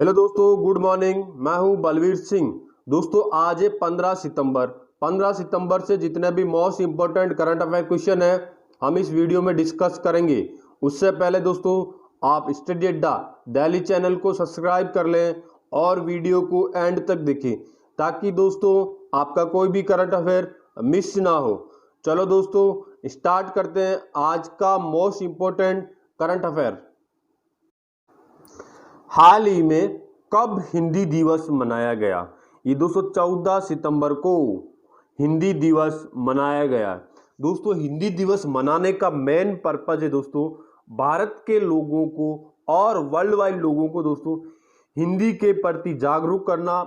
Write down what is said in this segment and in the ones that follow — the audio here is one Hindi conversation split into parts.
हेलो दोस्तों, गुड मॉर्निंग। मैं हूं बलवीर सिंह। दोस्तों आज है 15 सितंबर। 15 सितंबर से जितने भी most important current affair question है हम इस वीडियो में डिस्कस करेंगे। उससे पहले दोस्तों आप स्टडी अड्डा दिल्ली चैनल को सब्सक्राइब कर लें और वीडियो को एंड तक देखें ताकि दोस्तों आपका कोई भी करंट अफेयर मिस ना हो। चलो दोस्तों स्टार्ट करते हैं आज का मोस्ट इंपॉर्टेंट करंट अफेयर। हाल ही में कब हिंदी दिवस मनाया गया? ये दोस्तों 14 सितंबर को हिंदी दिवस मनाया गया। दोस्तों हिंदी दिवस मनाने का मेन पर्पज है दोस्तों भारत के लोगों को और वर्ल्ड वाइड लोगों को दोस्तों हिंदी के प्रति जागरूक करना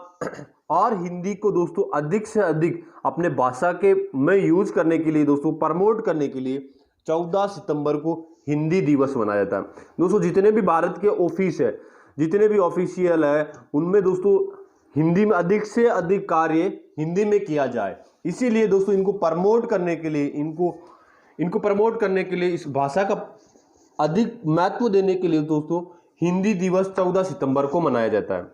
और हिंदी को दोस्तों अधिक से अधिक अपने भाषा के में यूज करने के लिए दोस्तों प्रमोट करने के लिए 14 सितंबर को हिंदी दिवस मनाया जाता है। दोस्तों जितने भी भारत के ऑफिस है, जितने भी ऑफिशियल है, उनमें दोस्तों हिंदी में अधिक से अधिक कार्य हिंदी में किया जाए। इसीलिए दोस्तों इनको प्रमोट करने के लिए इनको प्रमोट करने के लिए इस भाषा का अधिक महत्व देने के लिए दोस्तों हिंदी दिवस 14 सितंबर को मनाया जाता है।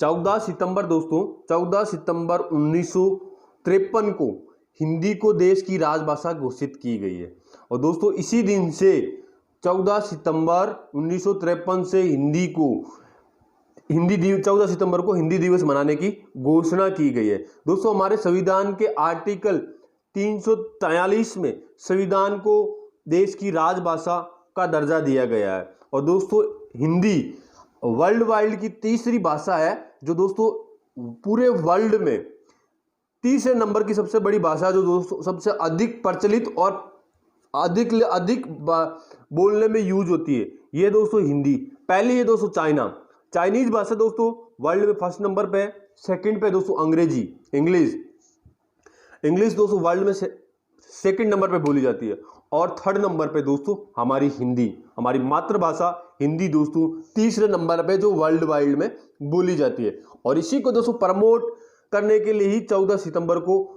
14 सितंबर दोस्तों 14 सितंबर 1953 को हिंदी को देश की राजभाषा घोषित की गई है। और दोस्तों इसी दिन से 14 सितंबर 1953 से 14 सितंबर को हिंदी दिवस मनाने की घोषणा की गई है। दोस्तों हमारे संविधान के आर्टिकल 343 में संविधान को देश की राजभाषा का दर्जा दिया गया है। और दोस्तों हिंदी वर्ल्ड वाइड की तीसरी भाषा है जो दोस्तों पूरे वर्ल्ड में तीसरे नंबर की सबसे बड़ी भाषा जो दोस्तों सबसे अधिक प्रचलित और अधिक बोलने में यूज होती है ये दोस्तों हिंदी। पहली है दोस्तों चाइनीज भाषा दोस्तों वर्ल्ड में फर्स्ट नंबर पे है। सेकंड पे दोस्तों अंग्रेजी इंग्लिश दोस्तों वर्ल्ड में सेकंड नंबर पे बोली जाती है। और थर्ड नंबर पे दोस्तों हमारी हिंदी, हमारी मातृभाषा हिंदी दोस्तों तीसरे नंबर पे जो वर्ल्ड वाइड में बोली जाती है। और इसी को दोस्तों प्रमोट करने के लिए ही 14 सितंबर को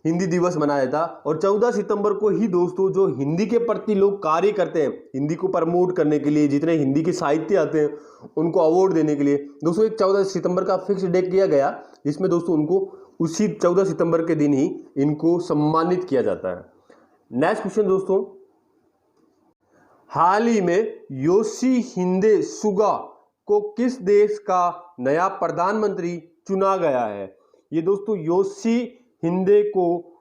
हिंदी दिवस मनाया था। और 14 सितंबर को ही दोस्तों जो हिंदी के प्रति लोग कार्य करते हैं हिंदी को प्रमोट करने के लिए, जितने हिंदी के साहित्य आते हैं उनको अवार्ड देने के लिए दोस्तों एक 14 सितंबर का फिक्स डे किया गया जिसमें दोस्तों उनको उसी 14 सितंबर के दिन ही इनको सम्मानित किया जाता है। नेक्स्ट क्वेश्चन दोस्तों, हाल ही में योशिहिदे सुगा को किस देश का नया प्रधानमंत्री चुना गया है? ये दोस्तों योशिहिदे को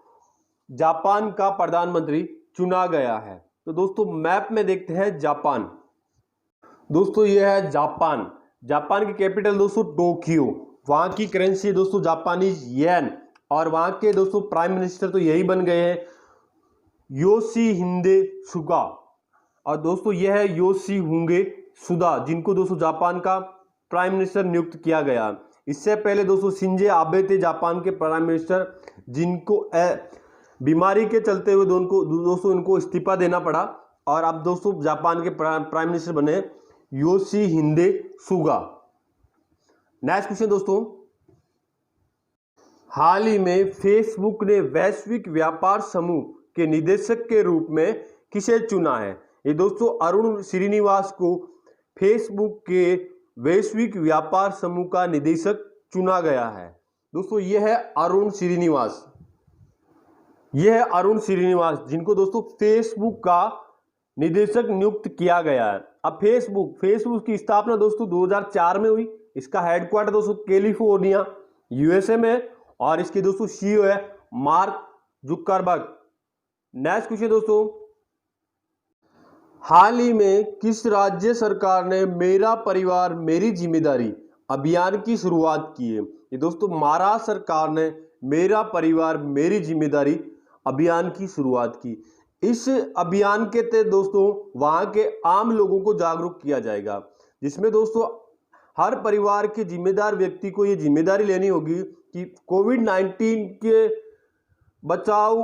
जापान का प्रधानमंत्री चुना गया है। तो दोस्तों मैप में देखते हैं जापान। दोस्तों यह है जापान की कैपिटल दोस्तों टोक्यो। वहां की करेंसी दोस्तों जापानीज येन। और वहां के दोस्तों प्राइम मिनिस्टर तो यही बन गए हैं योशिहिदे सुगा। और दोस्तों यह है योशिहिदे सुगा जिनको दोस्तों जापान का प्राइम मिनिस्टर नियुक्त किया गया। इससे पहले दोस्तों शिंजो आबे थे जापान के प्राइम मिनिस्टर जिनको बीमारी के चलते हुए दोस्तों इनको इस्तीफा देना पड़ा। और अब दोस्तों जापान के प्राइम मिनिस्टर बने योशिहिदे सुगा। नेक्स्ट क्वेश्चन दोस्तों, हाल ही में फेसबुक ने वैश्विक व्यापार समूह के निदेशक के रूप में किसे चुना है? ये दोस्तों अरुण श्रीनिवास को फेसबुक के वैश्विक व्यापार समूह का निदेशक चुना गया है। दोस्तों यह है अरुण श्रीनिवास जिनको दोस्तों फेसबुक का निदेशक नियुक्त किया गया है। अब फेसबुक की स्थापना दोस्तों 2004 में हुई। इसका हेडक्वार्टर दोस्तों कैलिफोर्निया यूएसए में और इसके दोस्तों सीईओ है मार्क जुकरबर्ग। नेक्स्ट क्वेश्चन दोस्तों, हाल ही में किस राज्य सरकार ने मेरा परिवार मेरी जिम्मेदारी अभियान की शुरुआत की है? ये दोस्तों महाराष्ट्र सरकार ने मेरा परिवार मेरी जिम्मेदारी अभियान की शुरुआत की। इस अभियान के तहत दोस्तों वहां के आम लोगों को जागरूक किया जाएगा जिसमें दोस्तों हर परिवार के जिम्मेदार व्यक्ति को ये जिम्मेदारी लेनी होगी कि कोविड-19 के बचाव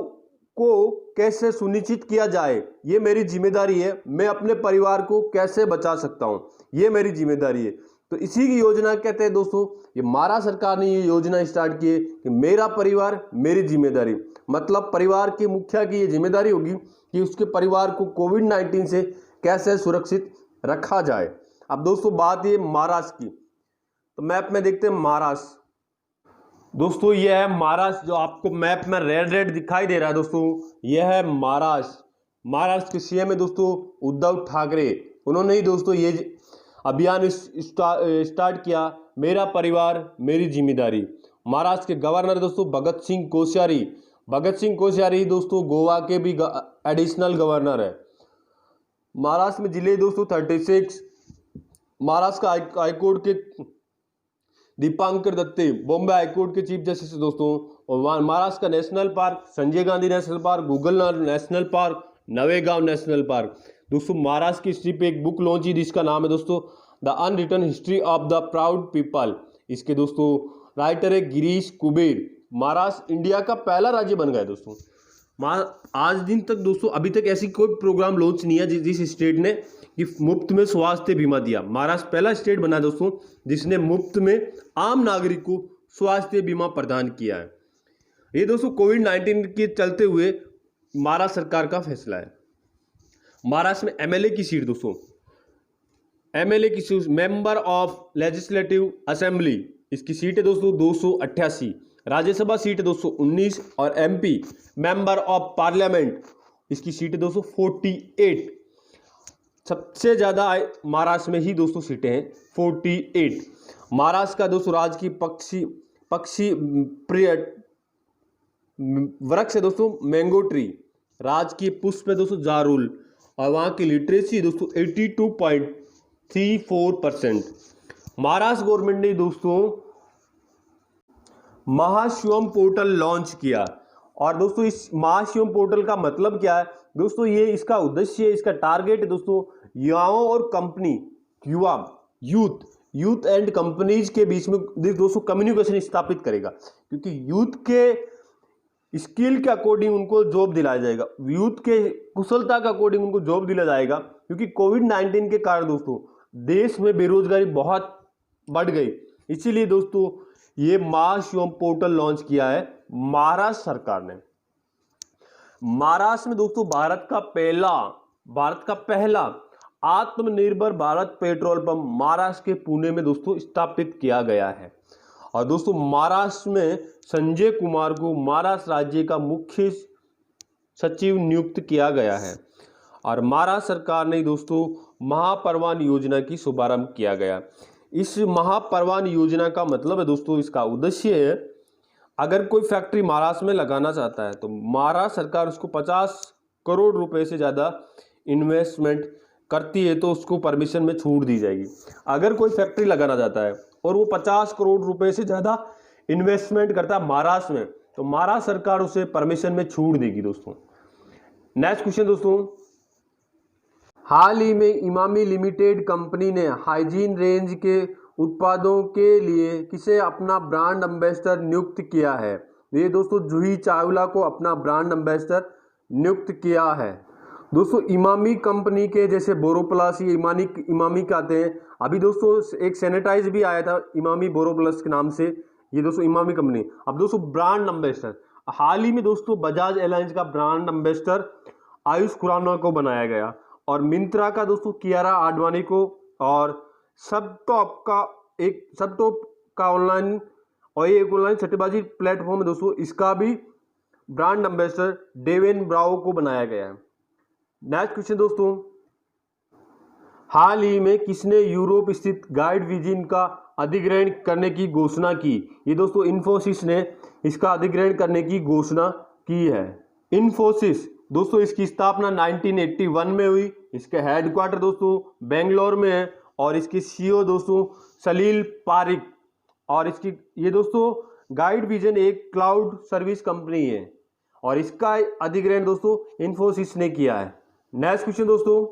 को कैसे सुनिश्चित किया जाए। ये मेरी जिम्मेदारी है, मैं अपने परिवार को कैसे बचा सकता हूं, ये मेरी जिम्मेदारी है। तो इसी की योजना के तहत दोस्तों ये महाराष्ट्र सरकार ने ये योजना स्टार्ट की है कि मेरा परिवार मेरी जिम्मेदारी। मतलब परिवार के मुखिया की ये जिम्मेदारी होगी कि उसके परिवार को कोविड-19 से कैसे सुरक्षित रखा जाए। अब दोस्तों बात ये महाराष्ट्र की, तो मैप में देखते हैं महाराष्ट्र। दोस्तों यह है महाराष्ट्र, जो आपको मैप में रेड रेड दिखाई दे रहा है दोस्तों, यह है महाराष्ट्र। महाराष्ट्र के सीएम है दोस्तों उद्धव ठाकरे। उन्होंने ही दोस्तों ये अभियान स्टार्ट किया, मेरा परिवार मेरी जिम्मेदारी। महाराष्ट्र के गवर्नर दोस्तों भगत सिंह कोश्यारी। भगत सिंह कोश्यारी दोस्तों गोवा के भी एडिशनल गवर्नर है। महाराष्ट्र में जिले दोस्तों 36। महाराष्ट्र का हाईकोर्ट के दीपांकर दत्ते, बॉम्बे हाईकोर्ट के चीफ जस्टिस दोस्तों। और महाराष्ट्र का national park Sanjay Gandhi national park, Google national park, Navegaon national park. दोस्तों महाराष्ट्र की हिस्ट्री पे एक बुक लॉन्च हुई जिसका नाम है दोस्तों the unwritten history of the proud people. इसके दोस्तों राइटर है गिरीश कुबेर। महाराष्ट्र इंडिया का पहला राज्य बन गया दोस्तों। आज दिन तक दोस्तों अभी तक ऐसी कोई प्रोग्राम लॉन्च नहीं है जिस स्टेट ने कि मुफ्त में स्वास्थ्य बीमा दिया। महाराष्ट्र पहला स्टेट बना दोस्तों जिसने मुफ्त में आम नागरिक को स्वास्थ्य बीमा प्रदान किया है। ये दोस्तों कोविड-19 के चलते हुए महाराष्ट्र सरकार का फैसला है। महाराष्ट्र में एमएलए की सीट दोस्तों, एमएलए की seat member of legislative assembly, इसकी सीट है दोस्तों 288। राज्यसभा सीट है दोस्तों 19 और एमपी मेंबर ऑफ पार्लियामेंट इसकी सीट है दोस्तों 48। सबसे ज्यादा महाराष्ट्र में ही दोस्तों सीटें हैं 48। महाराष्ट्र का दोस्तों राजकीय पक्षी प्रिय वृक्ष है दोस्तों मैंगो ट्री। राजकीय पुष्प है दोस्तों जारुल। और वहां की लिटरेसी दोस्तों 82.34%। महाराष्ट्र गवर्नमेंट ने दोस्तों महाशिवम पोर्टल लॉन्च किया। और दोस्तों इस महाशिवम पोर्टल का मतलब क्या है दोस्तों, ये इसका उद्देश्य, इसका टारगेट है दोस्तों युवाओं और कंपनी, यूथ एंड कंपनीज के बीच में दोस्तों कम्युनिकेशन स्थापित करेगा। क्योंकि यूथ के स्किल के अकॉर्डिंग उनको जॉब दिलाया जाएगा, यूथ के कुशलता के अकॉर्डिंग उनको जॉब दिलाया जाएगा। क्योंकि कोविड-19 के कारण दोस्तों देश में बेरोजगारी बहुत बढ़ गई, इसीलिए दोस्तों ये महाशिवम पोर्टल लॉन्च किया है महाराष्ट्र सरकार ने। महाराष्ट्र में दोस्तों भारत का पहला आत्मनिर्भर भारत पेट्रोल पंप महाराष्ट्र के पुणे में दोस्तों स्थापित किया गया है। और दोस्तों महाराष्ट्र में संजय कुमार को महाराष्ट्र राज्य का मुख्य सचिव नियुक्त किया गया है। और महाराष्ट्र सरकार ने दोस्तों महापरवान योजना की शुभारंभ किया गया। इस महापरवान योजना का मतलब है दोस्तों, इसका उद्देश्य है अगर कोई फैक्ट्री महाराष्ट्र में लगाना चाहता है तो महाराष्ट्र सरकार उसको 50 करोड़ रुपए से ज़्यादा इन्वेस्टमेंट करती है तो उसको परमिशन में छूट दी जाएगी। अगर कोई फैक्ट्री लगाना चाहता है और वो 50 करोड़ रुपए से ज़्यादा इन्वेस्टमेंट करता है महाराष्ट्र में तो महाराष्ट्र सरकार उसे परमिशन में छूट देगी दोस्तों। नेक्स्ट क्वेश्चन दोस्तों, हाल ही में इमामी लिमिटेड कंपनी ने हाइजीन रेंज के उत्पादों के लिए किसे अपना ब्रांड एम्बेसडर नियुक्त किया है? ये दोस्तों जूही चावला को अपना ब्रांड एम्बेसडर नियुक्त किया है। दोस्तों इमामी कंपनी के जैसे बोरोप्लस, ये इमामी के आते हैं। अभी दोस्तों एक सैनिटाइज भी आया था इमामी बोरोप्लस के नाम से, ये दोस्तों इमामी कंपनी। अब दोस्तों ब्रांड एम्बेसडर हाल ही में दोस्तों बजाज एयरलाइंस का ब्रांड एम्बेसडर आयुष खुराना को बनाया गया। और मिंत्रा का दोस्तों कियारा आडवाणी को, और सबटॉप का ऑनलाइन और ये एक ऑनलाइन सट्टेबाजी प्लेटफॉर्म है दोस्तों, इसका भी ब्रांड एम्बेसडर डेवेन ब्राउ को बनाया गया है। नेक्स्ट क्वेश्चन दोस्तों, हाल ही में किसने यूरोप स्थित गाइड विजिन का अधिग्रहण करने की घोषणा की? ये दोस्तों इन्फोसिस ने इसका अधिग्रहण करने की घोषणा की है। इन्फोसिस दोस्तों इसकी स्थापना 1981 में हुई। इसके हेडक्वार्टर दोस्तों बेंगलोर में है और इसके सीईओ दोस्तों सलील पारिक। और इसकी ये दोस्तों गाइड विजन एक क्लाउड सर्विस कंपनी है और इसका अधिग्रहण दोस्तों इन्फोसिस ने किया है। नेक्स्ट क्वेश्चन दोस्तों,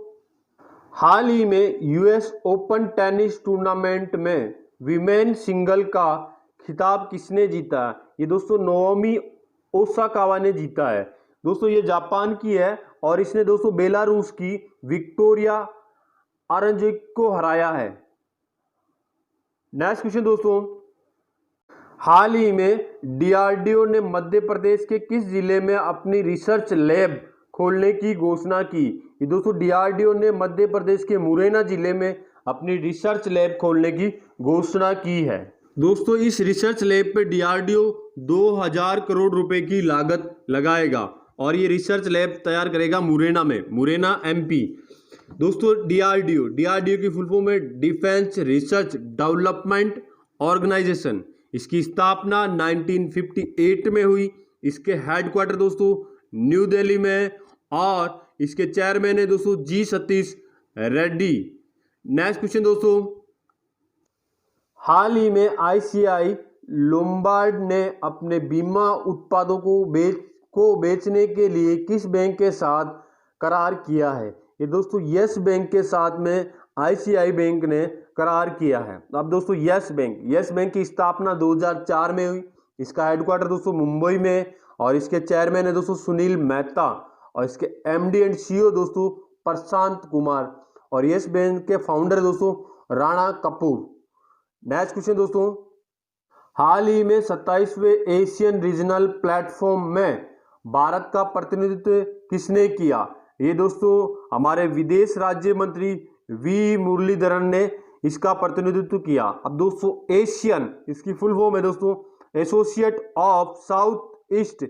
हाल ही में यूएस ओपन टेनिस टूर्नामेंट में विमेन सिंगल का खिताब किसने जीता? ये दोस्तों नोओमी ओसाकावा ने जीता है। दोस्तों ये जापान की है और इसने दोस्तों बेलारूस की विक्टोरिया अरेंजिक को हराया है। नेक्स्ट क्वेश्चन दोस्तों, हाल ही में डीआरडीओ ने मध्य प्रदेश के किस जिले में अपनी रिसर्च लैब खोलने की घोषणा की? ये दोस्तों डीआरडीओ ने मध्य प्रदेश के मुरैना जिले में अपनी रिसर्च लैब खोलने की घोषणा की है। दोस्तों इस रिसर्च लैब पे डीआरडीओ 2000 करोड़ रुपए की लागत लगाएगा और ये रिसर्च लैब तैयार करेगा मुरैना में, मुरैना एमपी। दोस्तों डीआरडीओ की फुल फॉर्म है डिफेंस रिसर्च डेवलपमेंट ऑर्गेनाइजेशन। इसकी स्थापना 1958 में हुई। इसके हेडक्वार्टर दोस्तों न्यू दिल्ली में और इसके चेयरमैन है दोस्तों जी सतीश रेड्डी। नेक्स्ट क्वेश्चन दोस्तों, हाल ही में आईसीआई लोम्बार्ड ने अपने बीमा उत्पादों को बेचने के लिए किस बैंक के साथ करार किया है? ये दोस्तों यस बैंक के साथ में आईसीआई बैंक ने करार किया है। अब दोस्तों यस बैंक की स्थापना 2004 में हुई। इसका हेडक्वार्टर दोस्तों मुंबई में और इसके चेयरमैन है दोस्तों सुनील मेहता और इसके एमडी एंड सीईओ दोस्तों प्रशांत कुमार और यस बैंक के फाउंडर दोस्तों राणा कपूर। नेक्स्ट क्वेश्चन दोस्तों, हाल ही में 27वें एशियन रीजनल प्लेटफॉर्म में भारत का प्रतिनिधित्व किसने किया? ये दोस्तों हमारे विदेश राज्य मंत्री वी मुरलीधरन ने इसका प्रतिनिधित्व किया। अब दोस्तों एशियन इसकी फुल फॉर्म है दोस्तों associate of south east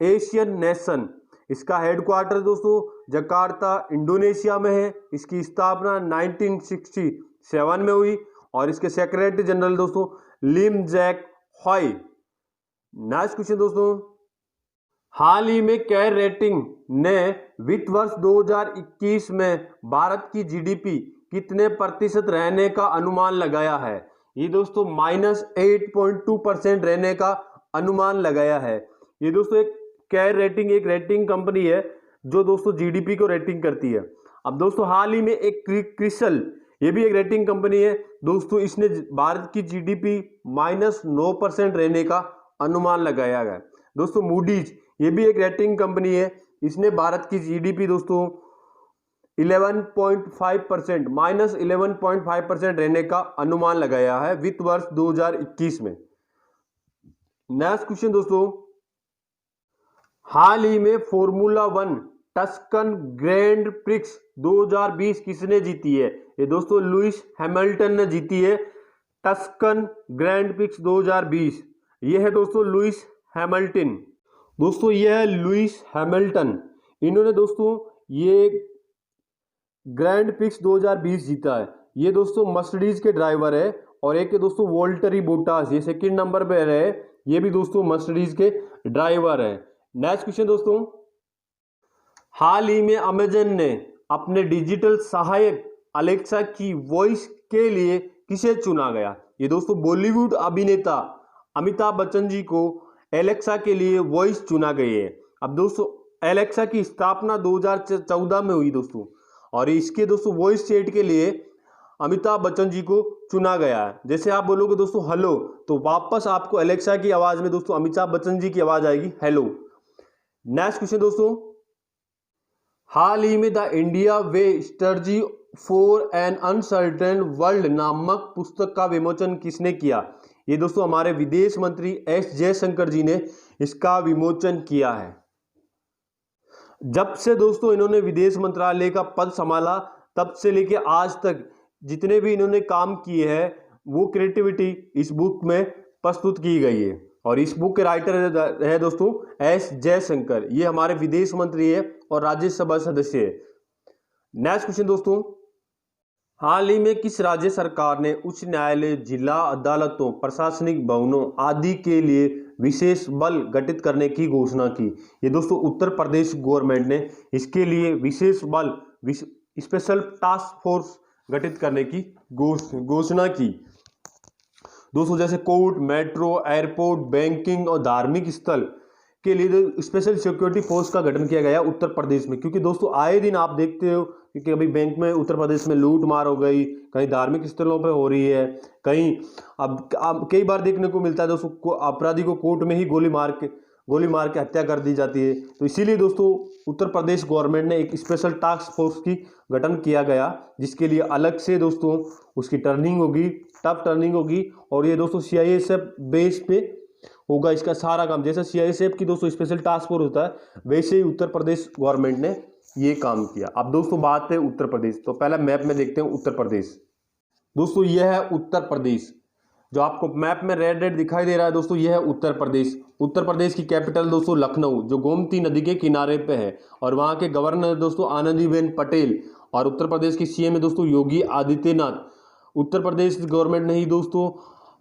Asian nation. इसका हेडक्वार्टर दोस्तों जकार्ता इंडोनेशिया में है। इसकी स्थापना 1967 में हुई और इसके सेक्रेटरी जनरल दोस्तों लिम जैक हॉय। नेक्स्ट क्वेश्चन दोस्तों, हाल ही में केयर रेटिंग ने वित्त वर्ष 2021 में भारत की जीडीपी कितने प्रतिशत रहने का अनुमान लगाया है? ये दोस्तों -8.2% रहने का अनुमान लगाया है। ये दोस्तों एक केयर रेटिंग एक रेटिंग कंपनी है जो दोस्तों जीडीपी को रेटिंग करती है। अब दोस्तों हाल ही में एक क्रिसल ये भी एक रेटिंग कंपनी है दोस्तों, इसने भारत की जीडीपी -9% रहने का अनुमान लगाया है। दोस्तों मूडीज ये भी एक रेटिंग कंपनी है, इसने भारत की जीडीपी दोस्तों 11.5% -11.5% रहने का अनुमान लगाया है वित्त वर्ष 2021 में। नेक्स्ट क्वेश्चन दोस्तों, हाल ही में फॉर्मूला 1 टस्कन ग्रैंड प्रिक्स 2020 किसने जीती है? ये दोस्तों लुइस हैमिल्टन ने जीती है टस्कन ग्रैंड प्रिक्स 2020। ये है दोस्तों लुइस हैमिल्टन। दोस्तों यह है लुइस हैमिल्टन, इन्होंने दोस्तों ये ग्रैंड प्रिक्स 2020 जीता है। ये दोस्तों मर्सिडीज के ड्राइवर है और एक दोस्तों वोल्टरी बोटास ये सेकंड नंबर पे है, ये भी दोस्तों मर्सिडीज के ड्राइवर है। नेक्स्ट क्वेश्चन दोस्तों, हाल ही में अमेजन ने अपने डिजिटल सहायक अलेक्सा की वॉइस के लिए किसे चुना गया? ये दोस्तों बॉलीवुड अभिनेता अमिताभ बच्चन जी को एलेक्सा के लिए वॉइस चुना गई है। अब दोस्तों एलेक्सा की स्थापना 2014 में हुई दोस्तों और इसके दोस्तों वॉइस चैट के लिए अमिताभ बच्चन जी को चुना गया है। जैसे आप बोलोगे दोस्तों हेलो तो वापस आपको एलेक्सा की आवाज में दोस्तों अमिताभ बच्चन जी की आवाज आएगी हेलो। नेक्स्ट क्वेश्चन दोस्तों, हाल ही में the India way strategy for an uncertain world नामक पुस्तक का विमोचन किसने किया? ये दोस्तों हमारे विदेश मंत्री एस जयशंकर जी ने इसका विमोचन किया है। जब से दोस्तों इन्होंने विदेश मंत्रालय का पद संभाला तब से लेके आज तक जितने भी इन्होंने काम किए हैं वो क्रिएटिविटी इस बुक में प्रस्तुत की गई है और इस बुक के राइटर है दोस्तों एस जयशंकर। ये हमारे विदेश मंत्री है और राज्यसभा सदस्य है। नेक्स्ट क्वेश्चन दोस्तों, हाल ही में किस राज्य सरकार ने उच्च न्यायालय जिला अदालतों प्रशासनिक भवनों आदि के लिए विशेष बल गठित करने की घोषणा की? ये दोस्तों उत्तर प्रदेश गवर्नमेंट ने इसके लिए विशेष बल स्पेशल टास्क फोर्स गठित करने की घोषणा की। दोस्तों जैसे कोर्ट, मेट्रो, एयरपोर्ट, बैंकिंग और धार्मिक स्थल के लिए स्पेशल सिक्योरिटी फोर्स का गठन किया गया उत्तर प्रदेश में, क्योंकि दोस्तों आए दिन आप देखते हो कि अभी बैंक में उत्तर प्रदेश में लूट मार हो गई, कहीं धार्मिक स्थलों पे हो रही है, कहीं अब कई बार देखने को मिलता है दोस्तों अपराधी को कोर्ट में ही गोली मार के हत्या कर दी जाती है। तो इसीलिए दोस्तों उत्तर प्रदेश गवर्नमेंट ने एक स्पेशल टास्क फोर्स की गठन किया गया जिसके लिए अलग से दोस्तों उसकी टर्निंग होगी, टफ टर्निंग होगी और ये दोस्तों सीआईएसएफ बेस पे होगा इसका सारा काम। जैसे सीआईएसएफ की दोस्तों स्पेशल टास्क फोर्स होता है वैसे ही उत्तर प्रदेश गवर्नमेंट ने ये काम किया। अब दोस्तों बात है उत्तर प्रदेश, तो पहला मैप में देखते हैं उत्तर प्रदेश। दोस्तों यह है उत्तर प्रदेश, जो आपको मैप में रेड रेड दिखाई दे रहा है दोस्तों, यह है उत्तर प्रदेश। उत्तर प्रदेश की कैपिटल दोस्तों लखनऊ, जो गोमती नदी के किनारे पे है, और वहाँ के गवर्नर दोस्तों आनंदीबेन पटेल, और उत्तर प्रदेश की सीएम है दोस्तों योगी आदित्यनाथ। उत्तर प्रदेश गवर्नमेंट ने ही दोस्तों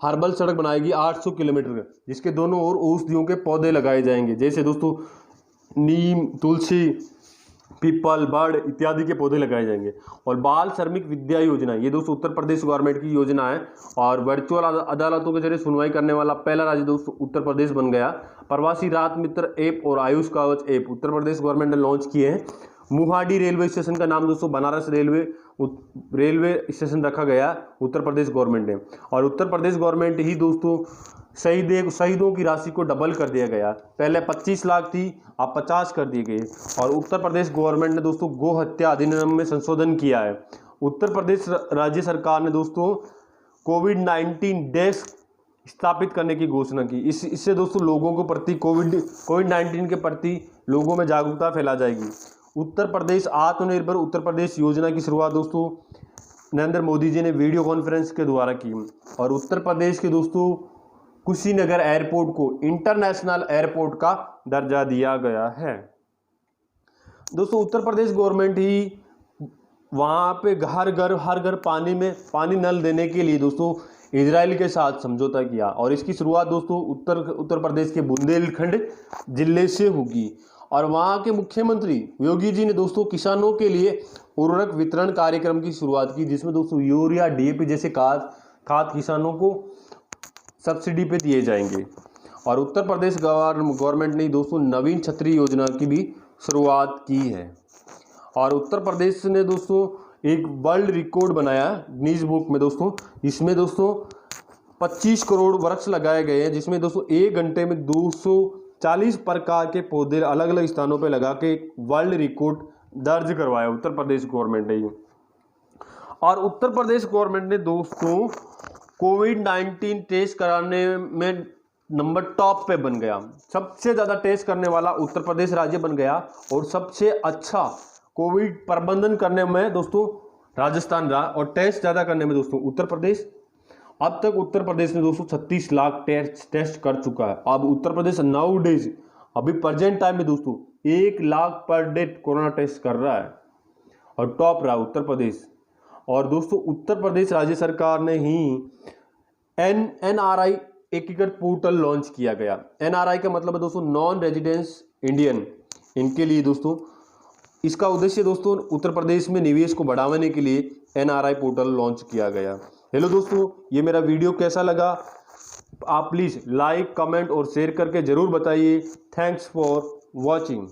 हर्बल सड़क बनाएगी 800 किलोमीटर, जिसके दोनों ओर औषधियों के पौधे लगाए जाएंगे, जैसे दोस्तों नीम, तुलसी, पीपल, बड़ इत्यादि के पौधे लगाए जाएंगे। और बाल श्रमिक विद्या योजना, ये दोस्तों उत्तर प्रदेश गवर्नमेंट की योजना है, और वर्चुअल अदालतों के जरिए सुनवाई करने वाला पहला राज्य दोस्तों उत्तर प्रदेश बन गया। प्रवासी राहत मित्र ऐप और आयुष कवच ऐप उत्तर प्रदेश गवर्नमेंट ने लॉन्च किए हैं। मुहाडी रेलवे स्टेशन का नाम दोस्तों बनारस रेलवे स्टेशन रखा गया उत्तर प्रदेश गवर्नमेंट ने। और उत्तर प्रदेश गवर्नमेंट ही दोस्तों शहीदों की राशि को डबल कर दिया गया, पहले 25 लाख थी, अब 50 कर दिए गए। और उत्तर प्रदेश गवर्नमेंट ने दोस्तों गो हत्या अधिनियम में संशोधन किया है। उत्तर प्रदेश राज्य सरकार ने दोस्तों कोविड-19 डेस्क स्थापित करने की घोषणा की। इससे दोस्तों लोगों को प्रति कोविड-19 के प्रति लोगों में जागरूकता फैला जाएगी। उत्तर प्रदेश आत्मनिर्भर उत्तर प्रदेश योजना की शुरुआत दोस्तों नरेंद्र मोदी जी ने वीडियो कॉन्फ्रेंस के द्वारा की। और उत्तर प्रदेश के दोस्तों कुशीनगर एयरपोर्ट को इंटरनेशनल एयरपोर्ट का दर्जा दिया गया है। दोस्तों उत्तर प्रदेश गवर्नमेंट ही वहाँ पे हर घर पानी नल देने के लिए दोस्तों इजराइल के साथ समझौता किया, और इसकी शुरुआत दोस्तों उत्तर प्रदेश के बुंदेलखंड जिले से होगी। और वहाँ के मुख्यमंत्री योगी जी ने दोस्तों किसानों के लिए उर्वरक वितरण कार्यक्रम की शुरुआत की, जिसमें दोस्तों यूरिया, डीएपी जैसे खाद किसानों को सब्सिडी पे दिए जाएंगे। और उत्तर प्रदेश गवर्नमेंट ने दोस्तों नवीन छतरी योजना की भी शुरुआत की है। और उत्तर प्रदेश ने दोस्तों एक वर्ल्ड रिकॉर्ड बनाया गिनीज बुक में दोस्तों, जिसमें दोस्तों 25 करोड़ वृक्ष लगाए गए हैं, जिसमें दोस्तों 1 घंटे में 240 प्रकार के पौधे अलग अलग स्थानों पर लगा के वर्ल्ड रिकॉर्ड दर्ज करवाया उत्तर प्रदेश गवर्नमेंट ने। और उत्तर प्रदेश गवर्नमेंट ने दोस्तों कोविड-19 टेस्ट कराने में नंबर टॉप पे बन गया, सबसे ज़्यादा टेस्ट करने वाला उत्तर प्रदेश राज्य बन गया। और सबसे अच्छा कोविड प्रबंधन करने में दोस्तों राजस्थान रहा, और टेस्ट ज़्यादा करने में दोस्तों उत्तर प्रदेश। अब तक उत्तर प्रदेश ने दोस्तों 36 लाख टेस्ट कर चुका है। अब उत्तर प्रदेश नाउ डेज अभी प्रेजेंट टाइम में दोस्तों 1 lakh per day corona test कर रहा है, और टॉप रहा उत्तर प्रदेश। और दोस्तों उत्तर प्रदेश राज्य सरकार ने ही NRI एकीकृत पोर्टल लॉन्च किया गया। NRI का मतलब है दोस्तों नॉन रेजिडेंस इंडियन, इनके लिए दोस्तों इसका उद्देश्य दोस्तों उत्तर प्रदेश में निवेश को बढ़ाने के लिए NRI पोर्टल लॉन्च किया गया। हेलो दोस्तों, ये मेरा वीडियो कैसा लगा आप प्लीज़ लाइक, कमेंट और शेयर करके ज़रूर बताइए। Thanks for watching.